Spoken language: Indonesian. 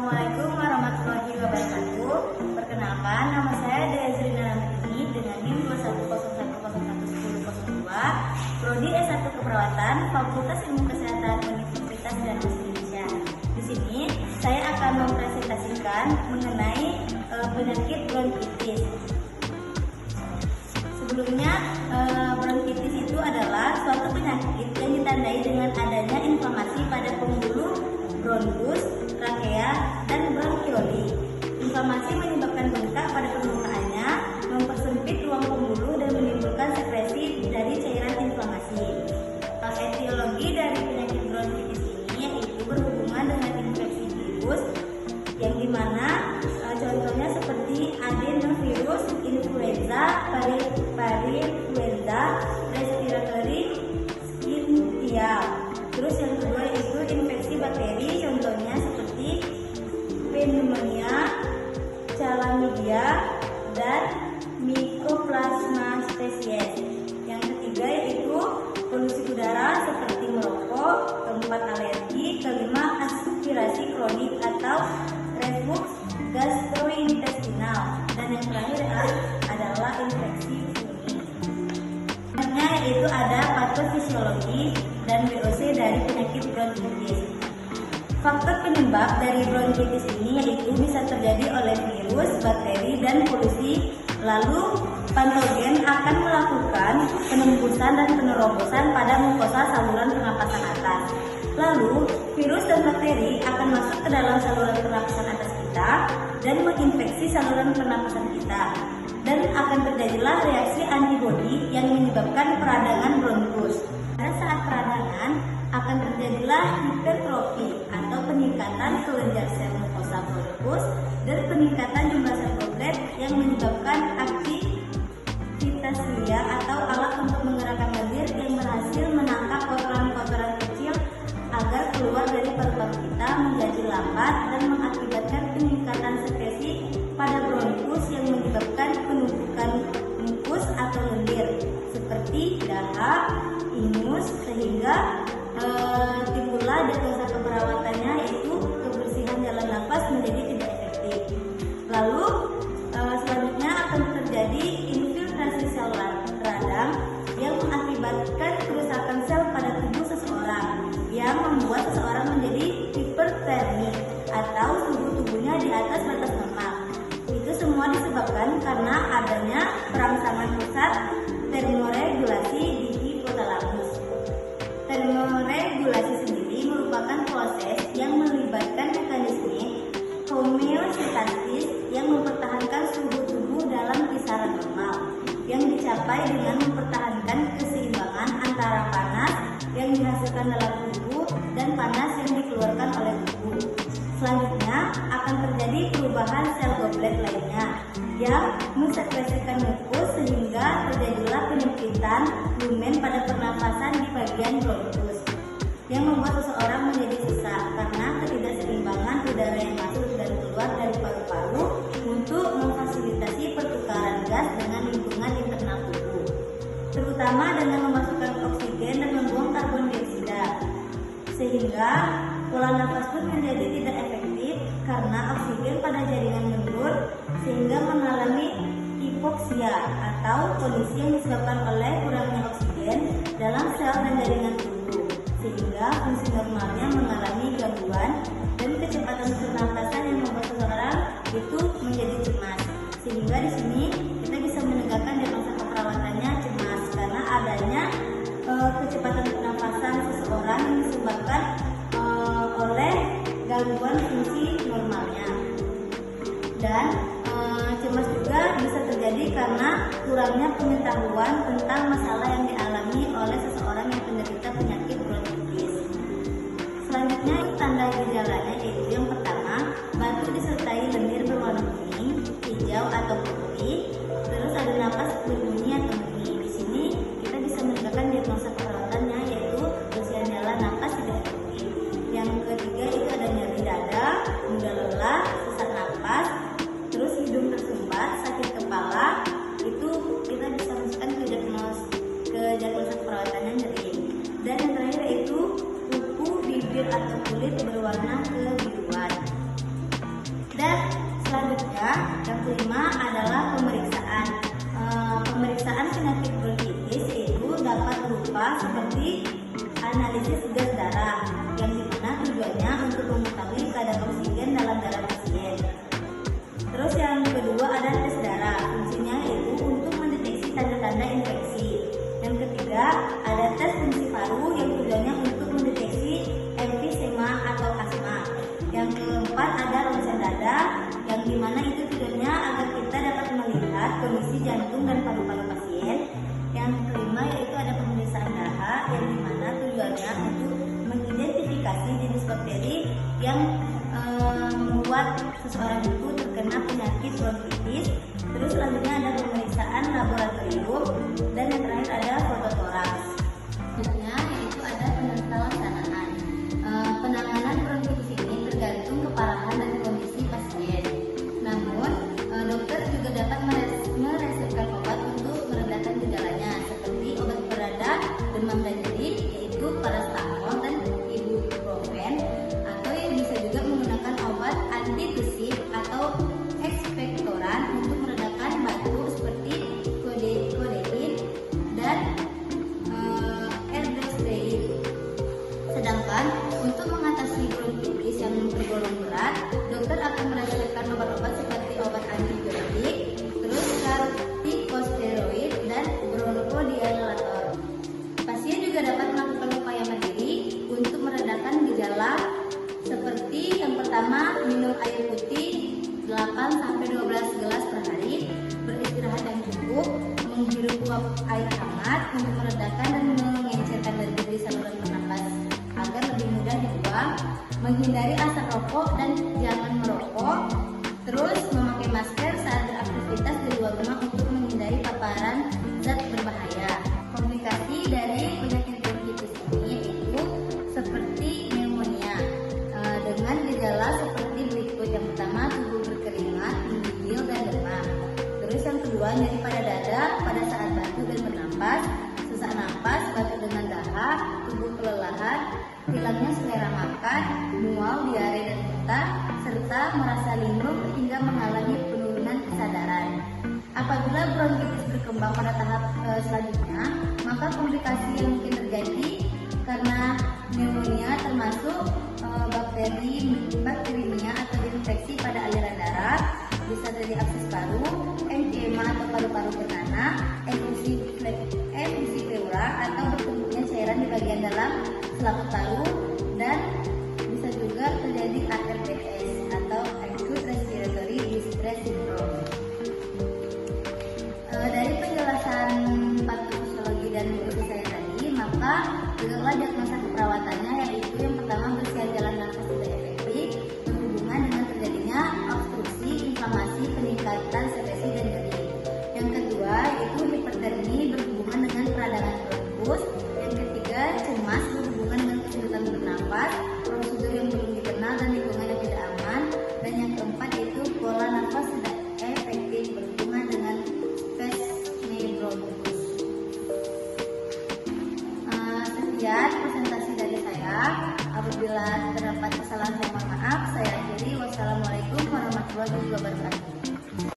Assalamualaikum warahmatullahi wabarakatuh. Perkenalkan, nama saya Dezrina Ramini dengan NIM 210101002, Prodi S1 Keperawatan, Fakultas Ilmu Kesehatan Universitas Darus Indonesia. Di sini saya akan mempresentasikan mengenai penyakit bronkitis. Sebelumnya, bronkitis itu adalah suatu penyakit yang ditandai dengan adanya inflamasi pada pembuluh bronkus, trakea, dan bronkioli. Inflamasi menyebabkan bengkak pada permukaannya, mempersempit ruang pembuluh dan menimbulkan sekresi dari cairan inflamasi. Etiologi dari penyakit bronkitis ini yaitu berhubungan dengan infeksi virus, yang dimana contohnya seperti adenovirus influenza, parainfluenza, respiratory syncytial. Terus yang kedua yaitu infeksi bakteri, contohnya seperti pneumonia, chlamydia, dan mycoplasma species. Yang ketiga yaitu polusi udara seperti merokok, keempat alergi, kelima aspirasi kronik atau reflux gastrointestinal, dan yang terakhir adalah infeksi kuning. Selanjutnya yaitu ada patofisiologi dan VOC dari penyakit bronkitis. Faktor penyebab dari bronkitis ini yaitu bisa terjadi oleh virus, bakteri, dan polusi. Lalu patogen akan melakukan penembusan dan penerobosan pada mukosa saluran pernapasan atas. Lalu virus dan bakteri akan masuk ke dalam saluran pernapasan atas kita dan menginfeksi saluran pernapasan kita. Dan akan terjadilah reaksi antibodi yang menyebabkan peradangan bronkus. Pada saat peradangan akan terjadilah hipertrofi atau peningkatan kelenjar sel mukosa bronkus dan peningkatan jumlah sel goblet yang menyebabkan aktivitas lia atau alat untuk menggerakkan lendir yang berhasil menangkap kotoran-kotoran kecil agar keluar dari paru-paru kita menjadi lambat dan mengakibatkan peningkatan sekresi pada bronkus yang menyebabkan penumpukan mukus atau lendir seperti dahak, ingus, sehingga timbullah diagnosa keperawatannya yaitu kebersihan jalan nafas menjadi tidak efektif. Lalu selanjutnya akan terjadi infiltrasi sel radang yang mengakibatkan kerusakan sel pada tubuh seseorang yang membuat seseorang menjadi hipertermik atau suhu tubuhnya di atas batas normal. Itu semua disebabkan karena adanya perangsangan pusat termoregulasi di hipotalamus. Termoregulasi sendiri merupakan proses yang melibatkan mekanisme homeostasis yang mempertahankan suhu tubuh dalam kisaran normal, yang dicapai dengan mempertahankan keseimbangan antara panas yang dihasilkan dalam tubuh dan panas yang dikeluarkan oleh tubuh. Selanjutnya akan terjadi perubahan sel goblet lainnya yang mensekresikan mukus sehingga terjadilah penyempitan lumen pada pernapasan di bagian bronkus yang membuat seseorang menjadi sesak karena ketidakseimbangan udara yang masuk dan keluar dari paru-paru untuk memfasilitasi pertukaran gas dengan lingkungan internal tubuh, terutama dengan memasukkan oksigen dan membuang karbon dioksida, sehingga pola nafas pun menjadi tidak efektif karena oksigen pada jaringan menurun sehingga mengalami hipoksia atau kondisi yang disebabkan oleh kurangnya oksigen dalam sel dan jaringan tubuh, sehingga fungsi normalnya mengalami gangguan dan kecepatan pernapasan yang membuat seseorang itu menjadi cemas. Sehingga di sini kita bisa menegakkan diagnosa keperawatannya cemas karena adanya kecepatan pernapasan seseorang yang disebabkan oleh gangguan fungsi normalnya. Dan cemas juga bisa terjadi karena kurangnya pengetahuan tentang masalah yang dialami oleh seseorang yang menderita penyakit bronkitis. Selanjutnya tanda gejalanya yaitu yang pertama, batuk disertai lendir berwarna kuning, hijau atau putih, terus ada napas berbunyi atau bunyi. Di sini kita bisa menegakkan diagnosa perawatannya yaitu bersihan jalan napas tidak efektif. Yang ketiga itu ada nyeri dada, mudah lelah, sesak napas, terus hidung tersumbat, sakit kepala. Itu kita bisa masukkan ke diagnosa perawatannya nyeri. Dan yang terakhir itu kuku, bibir atau kulit berwarna kebiruan. Yang kelima adalah pemeriksaan. Pemeriksaan penyakit bronkitis itu dapat berupa seperti analisis gas darah, yang dimana tujuannya untuk mengetahui kadar oksigen dalam darah pasien. Terus yang kedua ada tes darah, fungsinya yaitu untuk mendeteksi tanda-tanda infeksi. Yang ketiga ada tes fungsi paru, yang tujuannya untuk mendeteksi emfisema atau asma. Yang keempat ada ronsen dada, yang dimana itu tujuannya agar kita dapat melihat kondisi jantung dan paru-paru pasien. Yang kelima yaitu ada pemeriksaan dahak, yang dimana tujuannya untuk mengidentifikasi jenis bakteri yang membuat seseorang itu terkena penyakit bronkitis. Terus selanjutnya ada pemeriksaan laboratorium, dan yang terakhir ada fototoraks. Selanjutnya yaitu ada penata laksanaan. Penanganan bronkitis ini tergantung keparahan dan kondisi pasien. Namun dokter juga dapat meresepkan obat untuk meredakan gejalanya, seperti obat pereda demam dan nyeri yaitu paracetamol dan ibuprofen, atau yang bisa juga menggunakan obat antitusif atau ekspektoran untuk meredakan batu seperti kodein dan ergostein. Sedangkan untuk mengatasi bronkitis yang tergolong berat, dokter akan meresepkan obat-obat seperti obat antibiotik, terus kortikosteroid dan bronchodilator. Pasien juga dapat melakukan upaya mandiri untuk meredakan gejala seperti yang pertama, minum air putih 8-12 gelas per hari, beristirahat yang cukup, menghirup uap air hangat untuk meredakan dan mengencerkan dari saluran pernapas agar lebih mudah dibuang, menghindari asap rokok dan jangan merokok, terus memakai masker saat beraktivitas di luar rumah untuk menghindari paparan zat berbahaya. Komplikasi dari penyakit bronkitis ini yaitu seperti pneumonia dengan gejala seperti berikut. Yang pertama, tubuh berkeringat, menggigil dan demam. Terus yang kedua, nyeri pada dada pada saat batuk dan bernapas, sesak napas, batuk dengan dahak, tubuh kelelahan, hilangnya selera makan, mual, diare dan muntah, serta merasa linglung hingga mengalami penurunan kesadaran. Apabila bronkitis berkembang pada tahap selanjutnya, maka komplikasi yang mungkin terjadi karena pneumonia termasuk bakteriemia atau